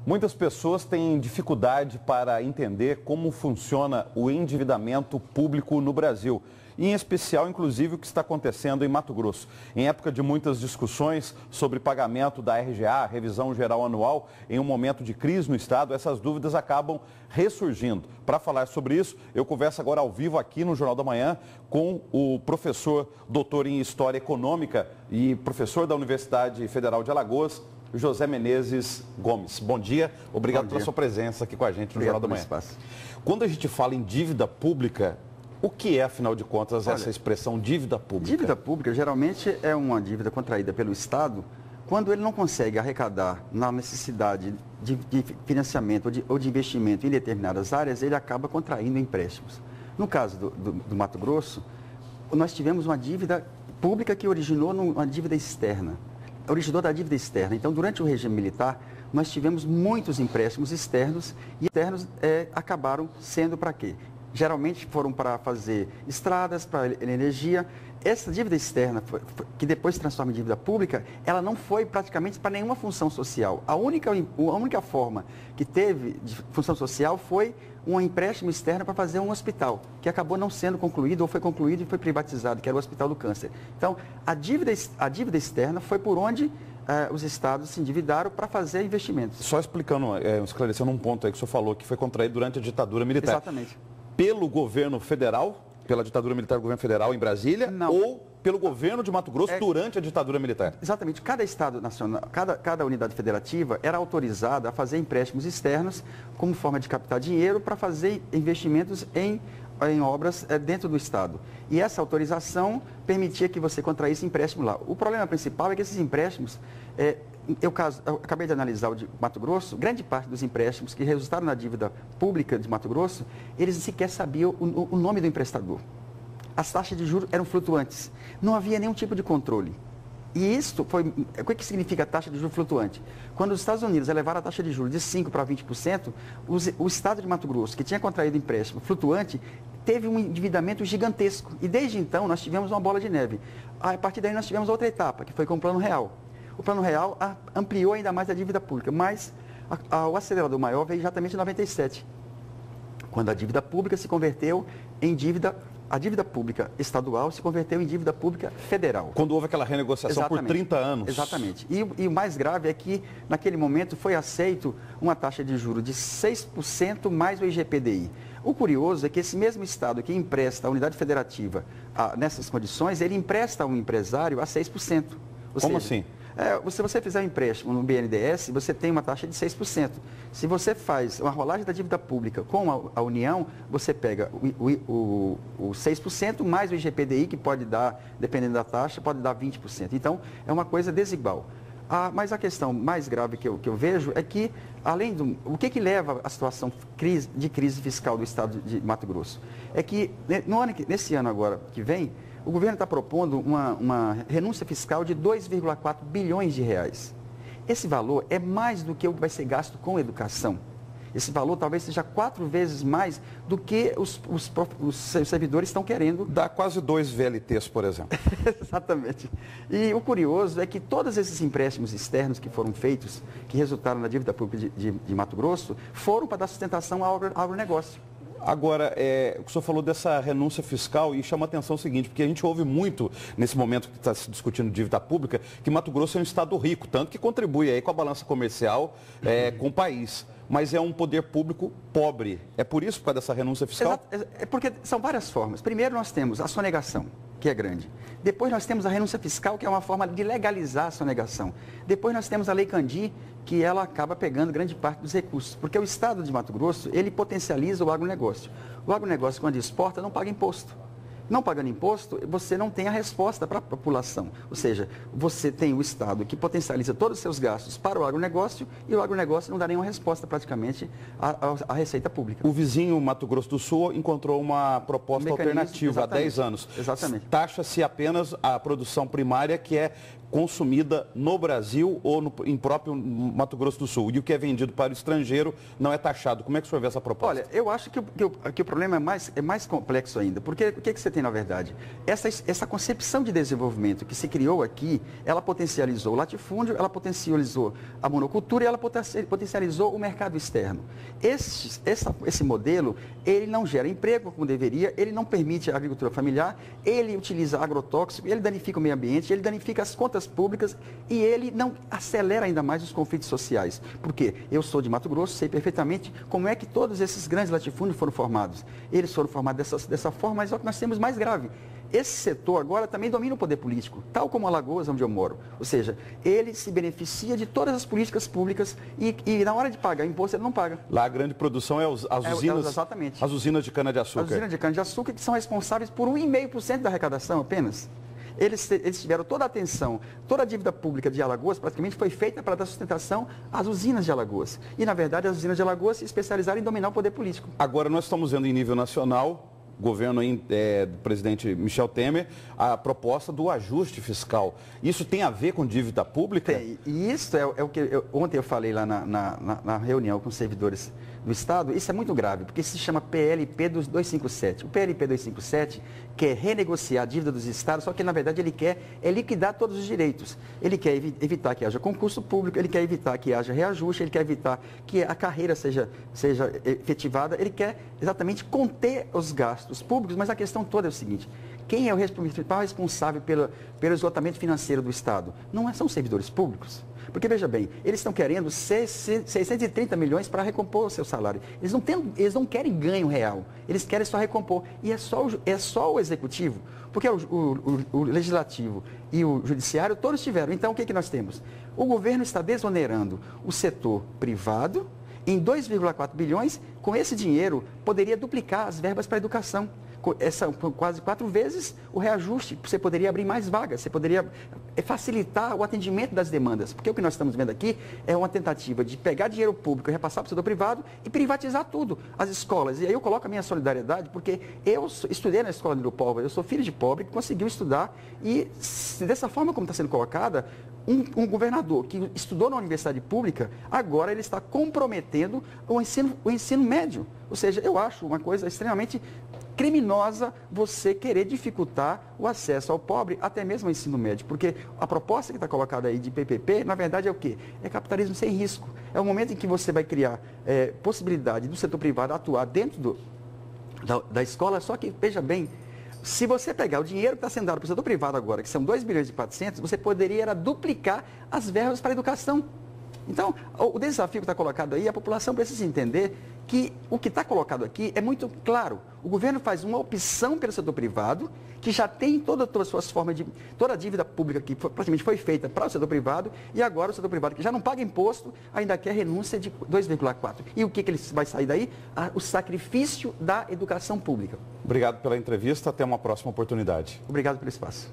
Muitas pessoas têm dificuldade para entender como funciona o endividamento público no Brasil. E em especial, inclusive, o que está acontecendo em Mato Grosso. Em época de muitas discussões sobre pagamento da RGA, revisão geral anual, em um momento de crise no Estado, essas dúvidas acabam ressurgindo. Para falar sobre isso, eu converso agora ao vivo aqui no Jornal da Manhã com o professor doutor em História Econômica e professor da Universidade Federal de Alagoas, José Menezes Gomes. Bom dia, obrigado pela sua presença aqui com a gente no Jornal da Manhã. Quando a gente fala em dívida pública, o que é, afinal de contas, essa expressão dívida pública? Dívida pública geralmente é uma dívida contraída pelo Estado quando ele não consegue arrecadar na necessidade de financiamento ou de investimento em determinadas áreas, ele acaba contraindo empréstimos. No caso do Mato Grosso, nós tivemos uma dívida pública que originou numa dívida externa. Originou da dívida externa. Então, durante o regime militar, nós tivemos muitos empréstimos externos e externos acabaram sendo para quê? Geralmente foram para fazer estradas, para energia. Essa dívida externa, que depois se transforma em dívida pública, ela não foi praticamente para nenhuma função social. A única forma que teve de função social foi um empréstimo externo para fazer um hospital, que acabou não sendo concluído ou foi concluído e foi privatizado, que era o Hospital do Câncer. Então, a dívida externa foi por onde os estados se endividaram para fazer investimentos. Só explicando, esclarecendo um ponto aí que o senhor falou, que foi contraído durante a ditadura militar. Exatamente. Pelo governo federal, pela ditadura militar do governo federal em Brasília, não, ou pelo governo de Mato Grosso durante a ditadura militar? Exatamente. Cada estado nacional, cada unidade federativa era autorizada a fazer empréstimos externos como forma de captar dinheiro para fazer investimentos em obras dentro do estado. E essa autorização permitia que você contraísse empréstimo lá. O problema principal é que esses empréstimos, eu acabei de analisar o de Mato Grosso, grande parte dos empréstimos que resultaram na dívida pública de Mato Grosso, eles sequer sabiam o nome do emprestador. As taxas de juros eram flutuantes. Não havia nenhum tipo de controle. E isso foi... O que significa taxa de juros flutuante? Quando os Estados Unidos elevaram a taxa de juros de 5% para 20%, o estado de Mato Grosso, que tinha contraído empréstimo flutuante, teve um endividamento gigantesco. E desde então nós tivemos uma bola de neve. A partir daí nós tivemos outra etapa, que foi com o Plano Real. O Plano Real ampliou ainda mais a dívida pública, mas o acelerador maior veio exatamente em 97, quando a dívida pública se converteu em dívida... A dívida pública estadual se converteu em dívida pública federal. Quando houve aquela renegociação por 30 anos. Exatamente. E o mais grave é que, naquele momento, foi aceito uma taxa de juros de 6% mais o IGPDI. O curioso é que esse mesmo Estado que empresta a unidade federativa nessas condições, ele empresta a um empresário a 6%. Como assim? Se você fizer um empréstimo no BNDES, você tem uma taxa de 6%. Se você faz uma rolagem da dívida pública com a União, você pega o 6% mais o IGPDI, que pode dar, dependendo da taxa, pode dar 20%. Então, é uma coisa desigual. Mas a questão mais grave que eu vejo é que, o que leva à situação de crise fiscal do Estado de Mato Grosso? É que, nesse ano agora que vem, o governo está propondo uma renúncia fiscal de 2,4 bilhões de reais. Esse valor é mais do que o que vai ser gasto com educação. Esse valor talvez seja 4 vezes mais do que os servidores estão querendo. Dá quase 2 VLTs, por exemplo. Exatamente. E o curioso é que todos esses empréstimos externos que foram feitos, que resultaram na dívida pública de Mato Grosso, foram para dar sustentação ao agronegócio. Agora, o senhor falou dessa renúncia fiscal e chama a atenção o seguinte, porque a gente ouve muito, nesse momento que está se discutindo dívida pública, que Mato Grosso é um estado rico, tanto que contribui aí com a balança comercial com o país. Mas é um poder público pobre. É por isso, por causa dessa renúncia fiscal? Exato. É porque são várias formas. Primeiro nós temos a sonegação, que é grande. Depois nós temos a renúncia fiscal, que é uma forma de legalizar a sonegação. Depois nós temos a Lei Candir, que ela acaba pegando grande parte dos recursos. Porque o Estado de Mato Grosso, ele potencializa o agronegócio. O agronegócio, quando exporta, não paga imposto. Não pagando imposto, você não tem a resposta para a população. Ou seja, você tem o Estado que potencializa todos os seus gastos para o agronegócio e o agronegócio não dá nenhuma resposta praticamente à receita pública. O vizinho Mato Grosso do Sul encontrou uma proposta alternativa há 10 anos. Exatamente. Taxa-se apenas a produção primária, que é consumida no Brasil ou em próprio Mato Grosso do Sul. E o que é vendido para o estrangeiro não é taxado. Como é que o senhor vê essa proposta? Olha, eu acho que o problema é mais complexo ainda. Porque o que você tem, na verdade? Essa concepção de desenvolvimento que se criou aqui, ela potencializou o latifúndio, ela potencializou a monocultura e ela potencializou o mercado externo. Esse modelo, ele não gera emprego como deveria, ele não permite a agricultura familiar, ele utiliza agrotóxico, ele danifica o meio ambiente, ele danifica as contas públicas e ele não acelera ainda mais os conflitos sociais. Porque eu sou de Mato Grosso, sei perfeitamente como é que todos esses grandes latifúndios foram formados. Eles foram formados dessa forma, mas é o que nós temos mais grave. Esse setor agora também domina o poder político, tal como Alagoas, onde eu moro. Ou seja, ele se beneficia de todas as políticas públicas e na hora de pagar imposto ele não paga. Lá a grande produção é exatamente. As usinas de cana-de-açúcar. As usinas de cana-de-açúcar que são responsáveis por 1,5% da arrecadação apenas. Eles tiveram toda a atenção, toda a dívida pública de Alagoas praticamente foi feita para dar sustentação às usinas de Alagoas. E, na verdade, as usinas de Alagoas se especializaram em dominar o poder político. Agora, nós estamos vendo em nível nacional, governo do presidente Michel Temer, a proposta do ajuste fiscal. Isso tem a ver com dívida pública? Tem. E isso é o que ontem eu falei lá na reunião com os servidores do Estado. Isso é muito grave, porque isso se chama PLP 257. O PLP 257 quer renegociar a dívida dos estados, só que, na verdade, ele quer liquidar todos os direitos. Ele quer evitar que haja concurso público, ele quer evitar que haja reajuste, ele quer evitar que a carreira seja efetivada, ele quer exatamente conter os gastos públicos, mas a questão toda é o seguinte: quem é o principal responsável pelo esgotamento financeiro do Estado? Não são os servidores públicos. Porque, veja bem, eles estão querendo 630 milhões para recompor o seu salário. Eles não querem ganho real, eles querem só recompor. E é só o executivo, porque o legislativo e o judiciário todos tiveram. Então, o que nós temos? O governo está desonerando o setor privado em 2,4 bilhões. Com esse dinheiro, poderia duplicar as verbas para a educação. Quase 4 vezes o reajuste, você poderia abrir mais vagas, você poderia facilitar o atendimento das demandas, porque o que nós estamos vendo aqui é uma tentativa de pegar dinheiro público e repassar para o setor privado e privatizar tudo, as escolas. E aí eu coloco a minha solidariedade, porque eu estudei na escola de Nilupova, eu sou filho de pobre que conseguiu estudar e dessa forma como está sendo colocada, um governador que estudou na universidade pública, agora ele está comprometendo o ensino médio. Ou seja, eu acho uma coisa extremamente criminosa você querer dificultar o acesso ao pobre, até mesmo ao ensino médio. Porque a proposta que está colocada aí de PPP, na verdade é o quê? É capitalismo sem risco. É o momento em que você vai criar possibilidade do setor privado atuar dentro da escola, só que, veja bem, se você pegar o dinheiro que está sendo dado para o setor privado agora, que são 2 bilhões e 400, você poderia duplicar as verbas para a educação. Então, o desafio que está colocado aí, a população precisa entender que o que está colocado aqui é muito claro. O governo faz uma opção pelo setor privado, que já tem todas as suas formas toda a dívida pública que praticamente foi feita para o setor privado, e agora o setor privado, que já não paga imposto, ainda quer renúncia de 2,4. E o que ele vai sair daí? O sacrifício da educação pública. Obrigado pela entrevista, até uma próxima oportunidade. Obrigado pelo espaço.